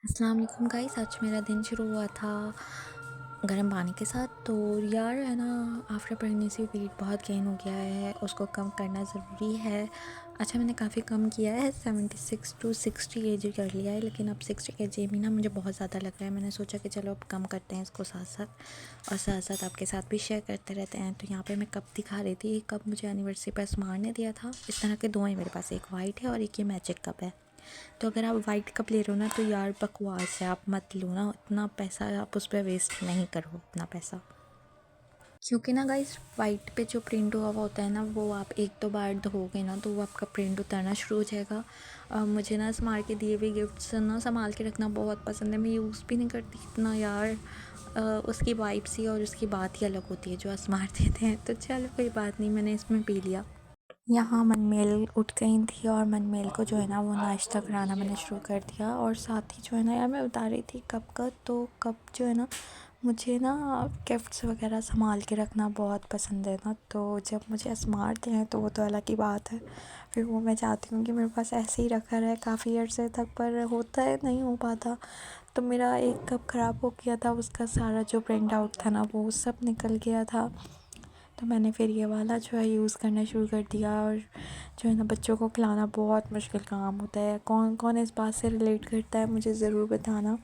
अस्सलाम वालेकुम गाइस। आज मेरा दिन शुरू हुआ था गर्म पानी के साथ। तो यार है ना, आफ्टर प्रेगनेंसी वेट बहुत गेन हो गया है, उसको कम करना ज़रूरी है। अच्छा, मैंने काफ़ी कम किया है, 76 टू 60 केजी कर लिया है, लेकिन अब 60 केजी भी ना मुझे बहुत ज़्यादा लग रहा है। मैंने सोचा कि चलो अब कम करते हैं इसको साथ साथ, और साथ साथ आपके साथ भी शेयर करते रहते हैं। तो यहाँ पे मैं कप दिखा रही थी। एक कप मुझे एनिवर्सरी पर स्मार्ट ने दिया था। इस तरह के दो हैं मेरे पास, एक वाइट है और एक ये मैजिक कप है। तो अगर आप वाइट कप ले रहे हो ना, तो यार बकवास है, आप मत लो ना। इतना पैसा आप उस पर वेस्ट नहीं करो अपना पैसा, क्योंकि ना गाइस, वाइट पे जो प्रिंट हुआ हुआ होता है ना, वो आप एक दो बार धोगे ना तो वो आपका प्रिंट उतरना शुरू हो जाएगा। मुझे ना स्मार्ट के दिए हुए गिफ्ट्स ना संभाल के रखना बहुत पसंद है। मैं यूज़ भी नहीं करती इतना यार। उसकी वाइब्स ही और उसकी बात ही अलग होती है जो स्मार्ट देते हैं। तो चलो कोई बात नहीं, मैंने इसमें पी लिया। यहाँ मनमेल उठ गई थी और मनमेल को जो है ना वो नाश्ता कराना मैंने शुरू कर दिया। और साथ ही जो है ना यार, मैं बता रही थी कप का, तो कप जो है ना, मुझे ना गिफ्ट्स वगैरह संभाल के रखना बहुत पसंद है ना। तो जब मुझे स्मार्ट हैं तो वो तो अलग ही बात है। फिर वो मैं चाहती हूँ कि मेरे पास ऐसे ही रखा रहे काफ़ी अर्से तक, पर होता है नहीं हो पाता। तो मेरा एक कप ख़राब हो गया था, उसका सारा जो प्रिंट आउट था ना वो सब निकल गया था। तो मैंने फिर ये वाला जो है यूज़ करना शुरू कर दिया। और जो है ना, बच्चों को खिलाना बहुत मुश्किल काम होता है। कौन कौन इस बात से रिलेट करता है मुझे ज़रूर बताना।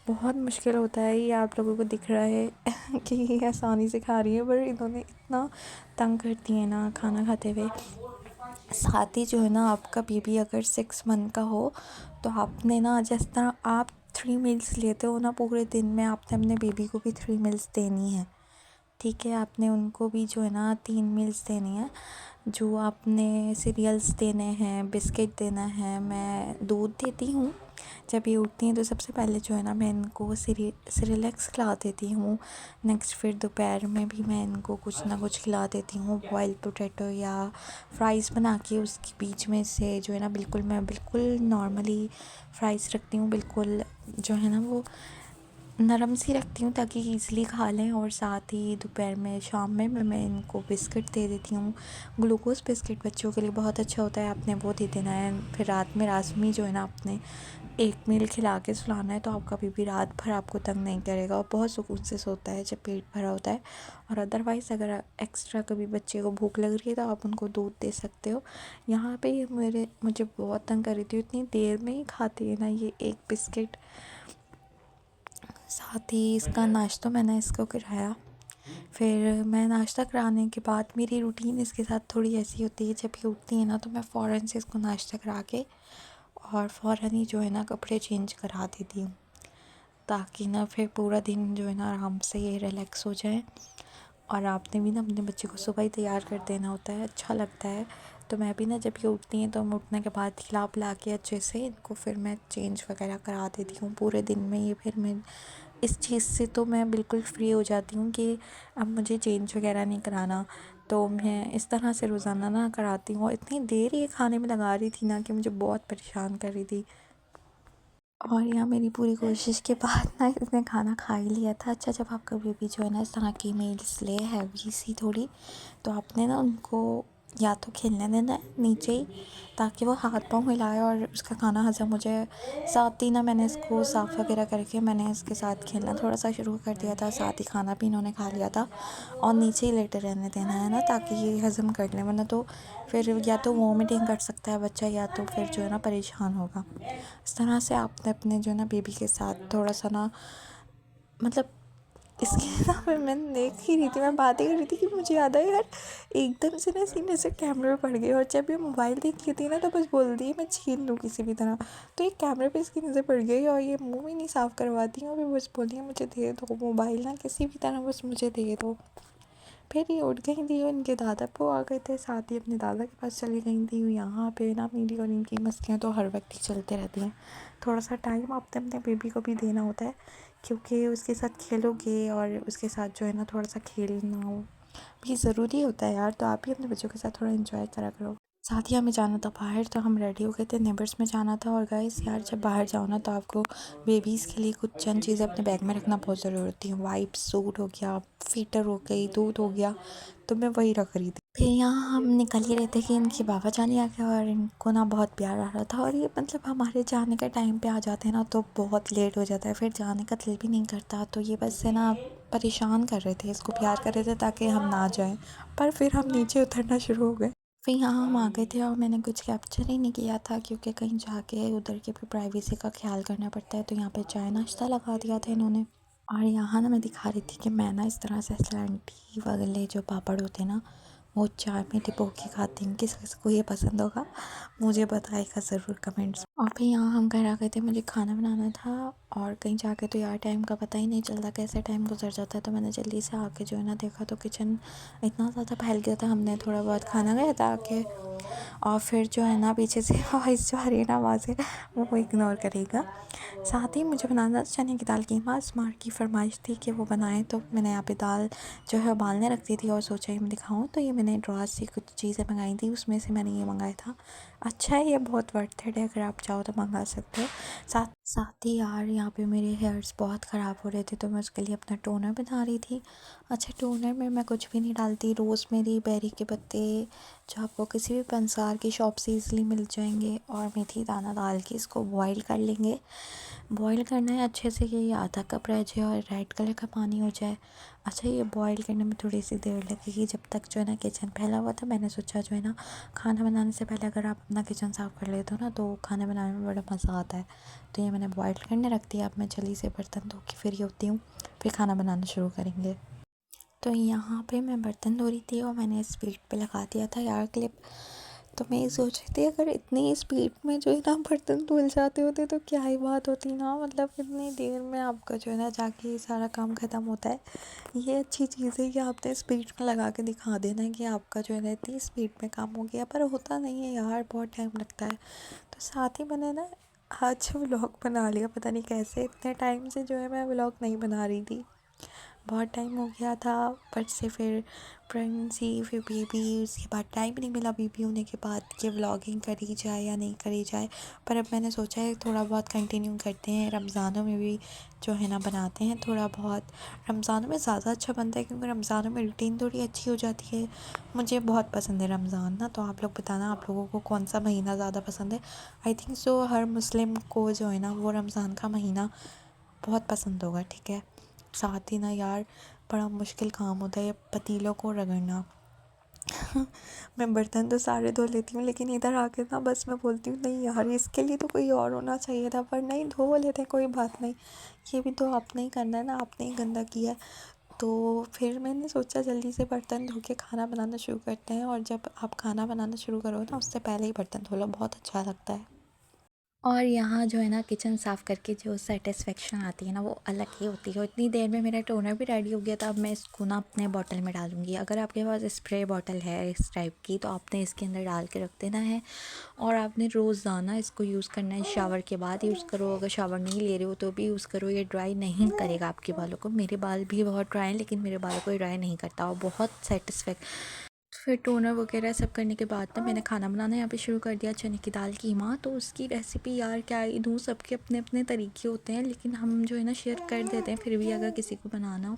बहुत मुश्किल होता है। ये आप लोगों को दिख रहा है कि ये आसानी से खा रही है, पर इन्होंने इतना तंग करती है ना खाना खाते हुए। साथ ही जो है ना, आपका बेबी अगर 6 मंथ का हो तो आपने ना, जिस तरह आप 3 मील्स लेते हो ना पूरे दिन में, आपने अपने बेबी को भी 3 मील्स देनी है। ठीक है, आपने उनको भी जो है ना 3 मील्स देनी है। जो आपने सीरियल्स देने हैं, बिस्किट देना है। मैं दूध देती हूँ जब ये उठती हैं, तो सबसे पहले जो है ना मैं इनको सिरिलैक्स खिला देती हूँ। नेक्स्ट फिर दोपहर में भी मैं इनको कुछ ना कुछ खिला देती हूँ, बॉइल्ड पोटैटो या फ्राइज़ बना के उसके बीच में से जो है ना, मैं बिल्कुल नॉर्मली फ्राइज़ रखती हूँ। बिल्कुल जो है ना वो नरम सी रखती हूँ ताकि ईज़िली खा लें। और साथ ही दोपहर में, शाम में मैं इनको बिस्किट दे देती हूँ। ग्लूकोज़ बिस्किट बच्चों के लिए बहुत अच्छा होता है, आपने वो दे देना है। फिर रात में राजमी जो है ना, आपने 1 मील खिला के सुलाना है, तो आपका बेबी रात भर आपको तंग नहीं करेगा और बहुत सुकून से सोता है जब पेट भरा होता है। और अदरवाइज़ अगर एक्स्ट्रा कभी बच्चे को भूख लग रही है तो आप उनको दूध दे सकते हो। यहाँ पे मुझे बहुत तंग कर रही थी, इतनी देर में ही खाती है ना ये एक बिस्किट। साथ ही इसका नाश्ता मैंने इसको कराया। फिर मैं नाश्ता कराने के बाद मेरी रूटीन इसके साथ थोड़ी ऐसी होती है, जब ये उठती है ना तो मैं फ़ौरन से इसको नाश्ता करा के और फ़ौरन ही जो है ना कपड़े चेंज करा देती हूँ, ताकि ना फिर पूरा दिन जो है ना आराम से ये रिलैक्स हो जाए। और आपने भी ना अपने बच्चे को सुबह ही तैयार कर देना होता है, अच्छा लगता है। तो मैं भी ना, जब ये उठती हैं तो मैं उठने के बाद खिला पिला के अच्छे से इनको फिर मैं चेंज वगैरह करा देती हूँ पूरे दिन में। ये फिर मैं इस चीज़ से तो मैं बिल्कुल फ्री हो जाती हूँ कि अब मुझे चेंज वगैरह नहीं कराना। तो मैं इस तरह से रोज़ाना ना कराती हूँ। इतनी देर ये खाने में लगा रही थी ना कि मुझे बहुत परेशान कर रही थी। और यहाँ मेरी पूरी कोशिश के बाद ना इसने खाना खा ही लिया था। अच्छा, जब आपका बेबी जो है ना इस तरह की मील्स ले हैवी सी थोड़ी, तो आपने ना उनको या तो खेलने देना है नीचे ही, ताकि वो हाथ पाँव हिलाए और उसका खाना हज़म हो जाए। साथ ही ना मैंने इसको साफ़ वगैरह करके मैंने इसके साथ खेलना थोड़ा सा शुरू कर दिया था। साथ ही खाना भी इन्होंने खा लिया था और नीचे ही लेटे रहने देना है ना, ताकि ये हज़म कर लें। वरना तो फिर या तो वॉमिटिंग कर सकता है बच्चा, या तो फिर जो है ना परेशान होगा। इस तरह से आपने अपने जो है ना बेबी के साथ थोड़ा सा ना, मतलब इसके ना मैं देख ही रही थी, मैं बातें कर रही थी कि मुझे याद आया यार, एकदम से ना सीने से कैमरे पे पड़ गई। और जब ये मोबाइल देख रही थी ना तो बस बोलती है मैं छीन लूँ किसी भी तरह। तो ये कैमरे पे इसकी नज़र पड़ गई और ये मुंह भी नहीं साफ़ करवाती है, और फिर बस बोली है मुझे दे दो मोबाइल ना, किसी भी तरह बस मुझे दे दो। फिर ये उठ गई थी, उनके दादा को आ गए थे, साथ ही अपने दादा के पास चली गई थी। यहाँ पे ना मेरी और इनकी मस्तियाँ तो हर वक्त ही चलते रहती हैं। थोड़ा सा टाइम आपने अपने बेबी को भी देना होता है, क्योंकि उसके साथ खेलोगे और उसके साथ जो है ना थोड़ा सा खेलना भी ज़रूरी होता है यार। तो आप भी अपने बच्चों के साथ थोड़ा इन्जॉय करा करो। साथ ही हमें जाना था बाहर, तो हम रेडी हो गए थे, नेबर्स में जाना था। और गाइस यार, जब बाहर जाओ ना तो आपको बेबीज़ के लिए कुछ चंद चीज़ें अपने बैग में रखना बहुत ज़रूरी होती है। वाइप्स, सूट हो गया, फीटर हो गई, दूध हो गया, तो मैं वही रख रही थी। फिर यहाँ हम निकल ही रहे थे कि इनके बाबा जान आ गए और इनको ना बहुत प्यार आ रहा था, और ये मतलब हमारे जाने के टाइम पे आ जाते हैं ना तो बहुत लेट हो जाता है, फिर जाने का दिल भी नहीं करता। तो ये बस से ना परेशान कर रहे थे, इसको प्यार कर रहे थे ताकि हम ना जाएं, पर फिर हम नीचे उतरना शुरू हो गए। फिर यहाँ हम आ गए थे और मैंने कुछ कैप्चर ही नहीं किया था, क्योंकि कहीं जाके उधर की भी प्राइवेसी का ख्याल करना पड़ता है। तो यहाँ पे चाय नाश्ता लगा दिया था इन्होंने। और यहाँ ना मैं दिखा रही थी कि मैं ना इस तरह से सैलेंटी वाले जो पापड़ होते हैं ना, वो चाय में डिपो के खाती हूँ। किस किस को ये पसंद होगा मुझे बताइएगा ज़रूर कमेंट्स। और फिर यहाँ हम घर आ गए थे, मुझे खाना बनाना था, और कहीं जाके तो यार टाइम का पता ही नहीं चलता कैसे टाइम गुजर जाता है। तो मैंने जल्दी से आके जो है ना देखा तो किचन इतना ज़्यादा फैल गया था, हमने थोड़ा बहुत खाना खाया था आके। और फिर जो है ना पीछे से वॉइस जो आ रही है ना आवाज़ है, वो इग्नोर करेगा। साथ ही मुझे बनाना चने की दाल कीमा, स्मार्ट की फरमाइश थी कि वो बनाएं, तो मैंने यहाँ पे दाल जो है उबालने रख दी थी और सोचा ही मैं दिखाऊँ। तो ये मैंने ड्रॉज से कुछ चीज़ें मंगाई थी, उसमें से मैंने ये मंगाया था। अच्छा है, ये बहुत वर्थ इट है, अगर आप चाहो तो मंगा सकते हो। साथ साथ ही यार यहाँ पे मेरे हेयर्स बहुत ख़राब हो रहे थे, तो मैं उसके लिए अपना टोनर बना रही थी। अच्छा, टोनर में मैं कुछ भी नहीं डालती, रोज़मेरी, बेरी के पत्ते जो आपको किसी भी पंसार की शॉप से ईज़िली मिल जाएंगे, और मेथी दाना डाल के इसको बॉईल कर लेंगे। बॉईल करना है अच्छे से, कि ये आधा कप रह जाए और रेड कलर का पानी हो जाए। अच्छा, ये बॉईल करने में थोड़ी सी देर लगेगी, जब तक जो है ना किचन फैला हुआ था। मैंने सोचा जो है ना खाना बनाने से पहले अगर आप अपना किचन साफ़ कर लेते हो ना तो खाना बनाने में बड़ा मज़ा आता है। तो ये मैंने बॉईल करने रख दिया। अब मैं जल्दी से बर्तन धो के फ्री होती हूँ, फिर खाना बनाना शुरू करेंगे। तो यहाँ पे मैं बर्तन धो रही थी और मैंने स्पीड पे लगा दिया था यार क्लिप। तो मैं ये सोच रही थी अगर इतनी स्पीड में जो है ना बर्तन धुल जाते होते तो क्या ही बात होती ना, मतलब इतनी देर में आपका जो है ना जाके ये सारा काम ख़त्म होता है। ये अच्छी चीज़ है कि आपने स्पीड में लगा के दिखा देना है कि आपका जो है ना इतनी स्पीड में काम हो गया, पर होता नहीं है यार, बहुत टाइम लगता है। तो साथ ही मैंने ना आज व्लॉग बना लिया, पता नहीं कैसे, इतने टाइम से जो है मैं व्लॉग नहीं बना रही थी, बहुत टाइम हो गया था। बट से फिर प्रेगनेंसी, फिर बेबी, उसके बाद टाइम नहीं मिला बेबी होने के बाद कि व्लॉगिंग करी जाए या नहीं करी जाए। पर अब मैंने सोचा है थोड़ा बहुत कंटिन्यू करते हैं, रमज़ानों में भी जो है ना बनाते हैं थोड़ा बहुत। रमज़ानों में ज़्यादा अच्छा बनता है, क्योंकि रमज़ानों में रूटीन थोड़ी अच्छी हो जाती है। मुझे बहुत पसंद है रमज़ान ना, तो आप लोग बताना आप लोगों को कौन सा महीना ज़्यादा पसंद है। आई थिंक सो हर मुस्लिम को जो है ना वो रमज़ान का महीना बहुत पसंद होगा, ठीक है। साथ ही ना यार बड़ा मुश्किल काम होता है ये पतीलों को रगड़ना। मैं बर्तन तो सारे धो लेती हूँ, लेकिन इधर आके ना बस मैं बोलती हूँ नहीं यार, इसके लिए तो कोई और होना चाहिए था, पर नहीं, धो लेते हैं, कोई बात नहीं, ये भी तो आपने ही करना है ना, आपने ही गंदा किया है। तो फिर मैंने सोचा जल्दी से बर्तन धो के खाना बनाना शुरू करते हैं, और जब आप खाना बनाना शुरू करो ना उससे पहले ही बर्तन धो लो, बहुत अच्छा लगता है। और यहाँ जो है ना किचन साफ़ करके जो सेटिस्फेक्शन आती है ना वो अलग ही होती है। इतनी देर में मेरा टोनर भी रेडी हो गया था। अब मैं इसको ना अपने बॉटल में डालूँगी। अगर आपके पास स्प्रे बॉटल है इस टाइप की तो आपने इसके अंदर डाल के रख देना है, और आपने रोज़ाना इसको यूज़ करना है। शावर के बाद यूज़ करो, अगर शावर नहीं ले रहे हो तो भी यूज़ करो, ये ड्राई नहीं करेगा आपके बालों को। मेरे बाल भी बहुत ड्राई हैं, लेकिन मेरे बालों को ये ड्राई नहीं करता, और बहुत सेटिस्फेक्ट। फिर टोनर वगैरह सब करने के बाद ना मैंने खाना बनाना यहाँ पे शुरू कर दिया, चने की दाल कीमा। तो उसकी रेसिपी यार क्या ही दूँ, सबके अपने अपने तरीके होते हैं, लेकिन हम जो है ना शेयर कर देते हैं फिर भी अगर किसी को बनाना हो।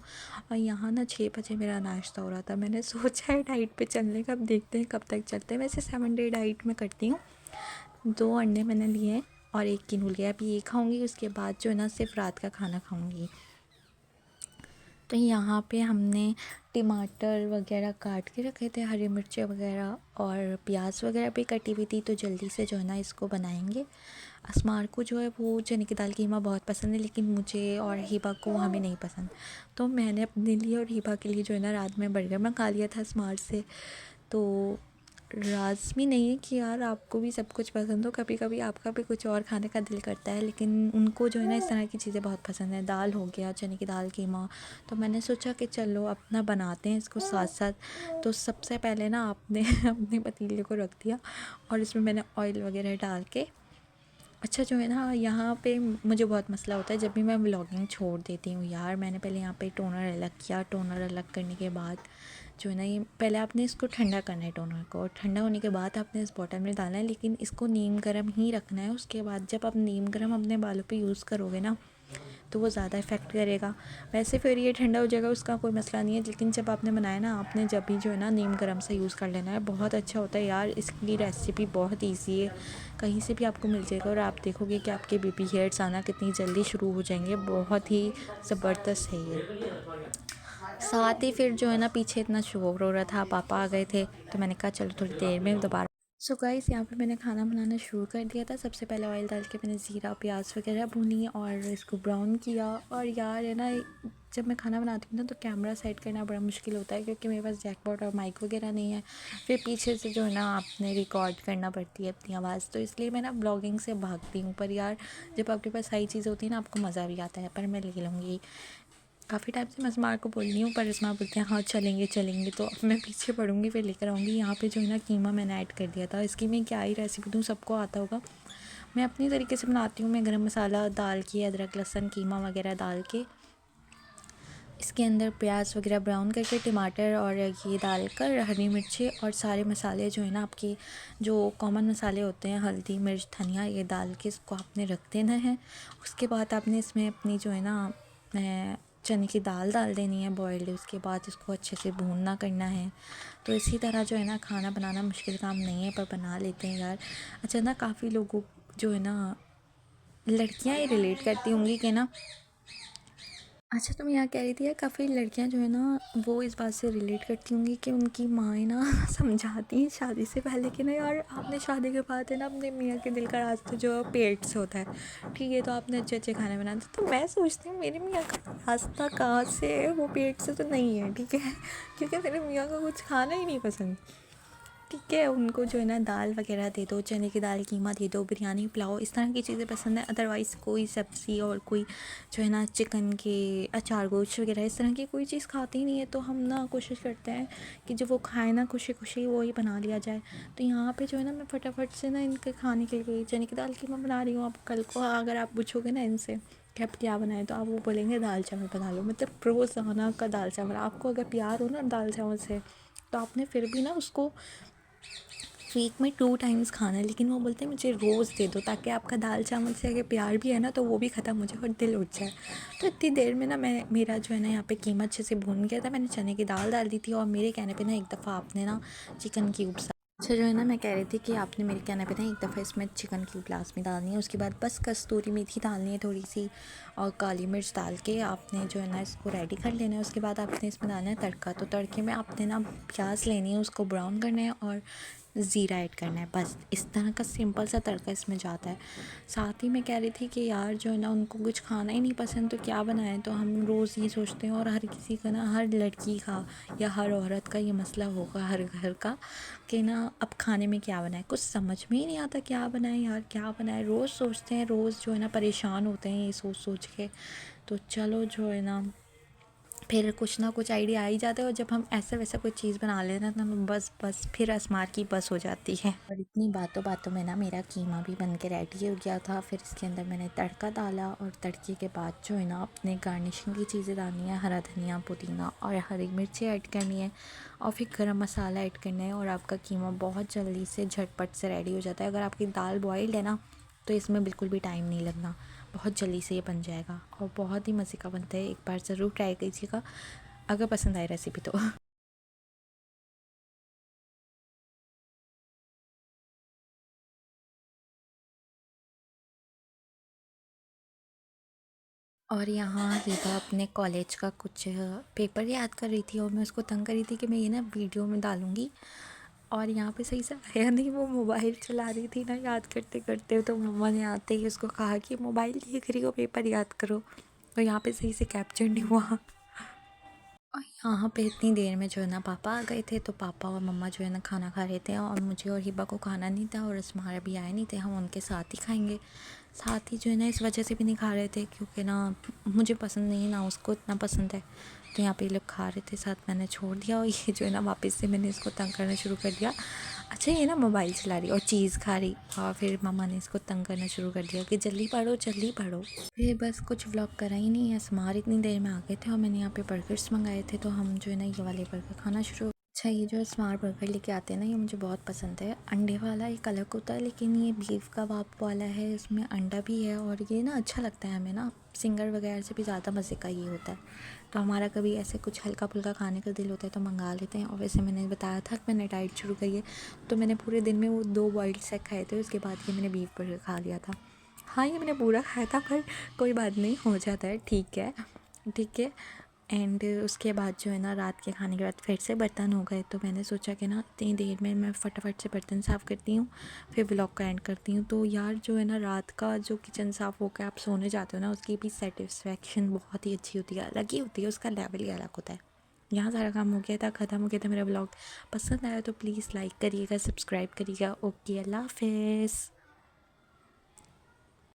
और यहाँ ना 6 बजे मेरा नाश्ता हो रहा था, मैंने सोचा है डाइट पे चलने का, अब देखते हैं कब तक चलते हैं। वैसे 7 डे डाइट में करती हूँ। 2 अंडे मैंने लिए हैं और 1 किनू लिया, अभी ये खाऊँगी, उसके बाद जो है ना सिर्फ रात का खाना खाऊँगी। तो यहाँ पे हमने टमाटर वगैरह काट के रखे थे, हरी मिर्चें वगैरह और प्याज वगैरह भी कटी हुई थी, तो जल्दी से जो है ना इसको बनाएंगे। असमार को जो है वो चने की दाल कीमा बहुत पसंद है, लेकिन मुझे और हिबा को, हमें नहीं पसंद। तो मैंने अपने लिए और हिबा के लिए जो है ना रात में बर्गर मंगा लिया था स्मार्ट से। तो लाज़मी नहीं है कि यार आपको भी सब कुछ पसंद हो, कभी कभी आपका भी कुछ और खाने का दिल करता है, लेकिन उनको जो है ना इस तरह की चीज़ें बहुत पसंद है। दाल हो गया, चने की दाल कीमा, तो मैंने सोचा कि चलो अपना बनाते हैं इसको साथ साथ। तो सबसे पहले ना आपने अपने पतीले को रख दिया और इसमें मैंने ऑयल वगैरह डाल के, अच्छा जो है ना यहाँ पे मुझे बहुत मसला होता है जब भी मैं व्लॉगिंग छोड़ देती हूँ यार। मैंने पहले यहाँ पे टोनर अलग किया, टोनर अलग करने के बाद जो है ना ये पहले आपने इसको ठंडा करना है टोनर को, और ठंडा होने के बाद आपने इस बॉटल में डालना है, लेकिन इसको नीम गर्म ही रखना है। उसके बाद जब आप नीम गर्म अपने बालों पे यूज़ करोगे ना तो वो ज़्यादा इफ़ेक्ट करेगा। वैसे फिर ये ठंडा हो जाएगा, उसका कोई मसला नहीं है, लेकिन जब आपने बनाया ना, आपने जब भी जो है ना नीम गर्म सा यूज़ कर लेना है, बहुत अच्छा होता है यार। इसकी रेसिपी बहुत ईजी है, कहीं से भी आपको मिल जाएगा, और आप देखोगे कि आपके बेबी हेयर्स आना कितनी जल्दी शुरू हो जाएंगे। बहुत ही ज़बरदस्त है ये। साथ ही फिर जो है ना पीछे इतना शोर हो रहा था, पापा आ गए थे, तो मैंने कहा चलो थोड़ी देर में दोबारा। सो गाइस, यहाँ पे मैंने खाना बनाना शुरू कर दिया था। सबसे पहले ऑयल डाल के मैंने ज़ीरा प्याज वगैरह भूनी और इसको ब्राउन किया। और यार है ना, जब मैं खाना बनाती हूँ ना तो कैमरा सेट करना बड़ा मुश्किल होता है, क्योंकि मेरे पास जैकपॉट और माइक वगैरह नहीं है। फिर पीछे से जो है ना आपने रिकॉर्ड करना पड़ती है अपनी आवाज़, तो इसलिए मैं ना ब्लॉगिंग से भागती हूँ। पर यार जब आपके पास सारी चीज़ें होती है ना, आपको मज़ा भी आता है। पर मैं ले लूँगी। काफ़ी टाइम से मैं अस्मा को बोल रही हूँ, पर अस्मा बोलते हैं हाँ चलेंगे चलेंगे, तो अब मैं पीछे पड़ूँगी, फिर लेकर आऊँगी। यहाँ पे जो है ना कीमा मैंने ऐड कर दिया था। इसकी मैं क्या ही रेसिपी दूँ, सबको आता होगा। मैं अपनी तरीके से बनाती हूँ। मैं गरम मसाला डाल के, अदरक लहसुन कीमा वगैरह डाल के, इसके अंदर प्याज वगैरह ब्राउन करके, टमाटर और ये डालकर, हरी मिर्ची और सारे मसाले जो है ना आपके जो कॉमन मसाले होते हैं, हल्दी मिर्च धनिया, ये डाल के इसको आपने रख देना है। उसके बाद आपने इसमें अपनी जो है ना चने की दाल डाल देनी है बॉइल्ड। उसके बाद इसको अच्छे से भूनना करना है। तो इसी तरह जो है ना, खाना बनाना मुश्किल काम नहीं है, पर बना लेते हैं यार। अच्छा ना, काफ़ी लोगों जो है ना, लड़कियां ही रिलेट करती होंगी कि ना। अच्छा, तो मैं यहाँ कह रही थी यार, काफ़ी लड़कियाँ जो है ना वो इस बात से रिलेट करती होंगी कि उनकी माएँ ना समझाती हैं शादी से पहले कि ना यार, आपने शादी के बाद है ना अपने मियाँ के दिल का रास्ता जो है पेट से होता है, ठीक है। तो आपने अच्छे अच्छे खाने बनाते, तो मैं सोचती हूँ मेरे मियाँ का रास्ता कहाँ से है, वो पेट से तो नहीं है, ठीक है। क्योंकि मेरे मियाँ को कुछ खाना ही नहीं पसंद, ठीक है। उनको जो है ना दाल वगैरह दे दो, चने की दाल कीमा दे दो, बिरयानी पुलाव, इस तरह की चीज़ें पसंद है। अदरवाइज़ कोई सब्ज़ी और कोई जो है ना चिकन के अचार गोश्त वगैरह इस तरह की कोई चीज़ खाती ही नहीं है। तो हम ना कोशिश करते हैं कि जो वो खाए ना खुशी खुशी, वो ही बना लिया जाए। तो यहाँ पे जो है ना मैं फटाफट से ना इनके खाने के लिए चने की दाल कीमा बना रही हूँ। अब कल को अगर आप पूछोगे ना इनसे कि आप क्या बनाए, तो आप वो बोलेंगे दाल चावल बना लो। मतलब रोज़ाना का दाल चावल। आपको अगर प्यार हो ना दाल चावल से, तो आपने फिर भी ना उसको वीक में 2 टाइम्स खाना है। लेकिन वो बोलते हैं मुझे रोज़ दे दो, ताकि आपका दाल चावल से अगर प्यार भी है ना, तो वो भी ख़त्म हो जाए और दिल उठ जाए। तो इतनी देर में ना मेरा जो है ना यहाँ पे कीमा अच्छे से भून गया था। मैंने चने की दाल डाल दी थी, और मेरे कहने पे ना एक दफ़ा आपने ना चिकन क्यूब्स, अच्छा जो है ना, मैं कह रही थी कि आपने मेरे कहने पे ना एक दफ़ा इसमें चिकन क्यूब लाज़मी डालनी है। उसके बाद बस कस्तूरी मेथी डालनी है थोड़ी सी, और काली मिर्च डाल के आपने जो है ना इसको रेडी कर लेना है। उसके बाद आपने इसमें डालना है तड़का। तो तड़के में आपने ना प्याज लेनी है, उसको ब्राउन करना है और ज़ीरा ऐड करना है। बस इस तरह का सिंपल सा तड़का इसमें जाता है। साथ ही मैं कह रही थी कि यार जो है ना उनको कुछ खाना ही नहीं पसंद, तो क्या बनाएं। तो हम रोज़ ये सोचते हैं, और हर किसी का ना, हर लड़की का या हर औरत का ये मसला होगा हर घर का, कि ना अब खाने में क्या बनाए। कुछ समझ में ही नहीं आता क्या बनाए यार, क्या बनाए। रोज़ सोचते हैं, रोज़ जो है ना परेशान होते हैं ये सोच सोच के। तो चलो जो है ना, फिर कुछ ना कुछ आइडिया आ ही जाता है। और जब हम ऐसा वैसा कोई चीज़ बना लेते हैं, तो हम बस फिर असमार की बस हो जाती है। और इतनी बातों बातों में ना मेरा कीमा भी बन के रेडी हो गया था। फिर इसके अंदर मैंने तड़का डाला, और तड़के के बाद जो है ना अपने गार्निशिंग की चीज़ें डालनी है, हरा धनिया पुदीना और हरी मिर्ची ऐड करनी है, और फिर गरम मसाला ऐड करना है। और आपका कीमा बहुत जल्दी से झटपट से रेडी हो जाता है। अगर आपकी दाल बॉइल्ड है ना, तो इसमें बिल्कुल भी टाइम नहीं लगना, बहुत जल्दी से ये बन जाएगा, और बहुत ही मज़े का बनता है। एक बार ज़रूर ट्राई कीजिएगा अगर पसंद आए रेसिपी तो। और यहाँ हिबा अपने कॉलेज का कुछ पेपर याद कर रही थी, और मैं उसको तंग कर रही थी कि मैं ये ना वीडियो में डालूँगी। और यहाँ पे सही से आया नहीं, वो मोबाइल चला रही थी ना याद करते करते। तो मम्मा ने आते ही उसको कहा कि मोबाइल देख रही हो, पेपर याद करो। तो यहाँ पे सही से कैप्चर नहीं हुआ। और यहाँ पे इतनी देर में जो है ना पापा आ गए थे। तो पापा और मम्मा जो है ना खाना खा रहे थे, और मुझे और हिबा को खाना नहीं था, और असमार भी आए नहीं थे, हम उनके साथ ही खाएंगे। साथ ही जो है ना इस वजह से भी नहीं खा रहे थे, क्योंकि ना मुझे पसंद नहीं, ना उसको इतना पसंद है। तो यहाँ पे ये लोग खा रहे थे साथ, मैंने छोड़ दिया। और ये जो है ना वापस से मैंने इसको तंग करना शुरू कर दिया। अच्छा, ये ना मोबाइल चला रही और चीज़ खा रही, और फिर मम्मा ने इसको तंग करना शुरू कर दिया कि जल्दी पढ़ो जल्दी पढ़ो। फिर बस कुछ व्लॉग करा ही नहीं है। समार इतनी देर में आ गए थे, और मैंने यहाँ पे बर्गर्स मंगाए थे, तो हम जो है ना ये वाले बर्गर खाना शुरू। अच्छा, ये जो स्मार्ट बर्गर लेके आते हैं ना, ये मुझे बहुत पसंद है। अंडे वाला एक अलग होता है, लेकिन ये बीफ कबाब वाला है, इसमें अंडा भी है और ये ना अच्छा लगता है हमें ना। सिंगर वगैरह से भी ज़्यादा मज़े का ये होता है। तो हमारा कभी ऐसे कुछ हल्का फुल्का खाने का दिल होता है तो मंगा लेते हैं। और वैसे मैंने बताया था कि मैंने डाइट शुरू करी है, तो मैंने पूरे दिन में वो 2 बॉइल्ड एग खाए थे, उसके बाद ये मैंने बीफ बर्गर खा लिया था। हाँ, ये मैंने पूरा खाया था, पर कोई बात नहीं, हो जाता है, ठीक है, ठीक है। एंड उसके बाद जो है ना, रात के खाने के बाद फिर से बर्तन हो गए, तो मैंने सोचा कि ना इतनी देर में मैं फटाफट से बर्तन साफ़ करती हूँ, फिर व्लॉग का एंड करती हूँ। तो यार जो है ना, रात का जो किचन साफ़ होकर आप सोने जाते हो ना, उसकी भी सेटिस्फेक्शन बहुत ही अच्छी होती है, अलग ही होती है, उसका लेवल ही अलग होता है। यहाँ सारा काम हो गया था, ख़त्म हो गया था मेरा व्लॉग। पसंद आया तो प्लीज़ लाइक करिएगा, सब्सक्राइब करिएगा। ओके, अल्लाह हाफ़िज़।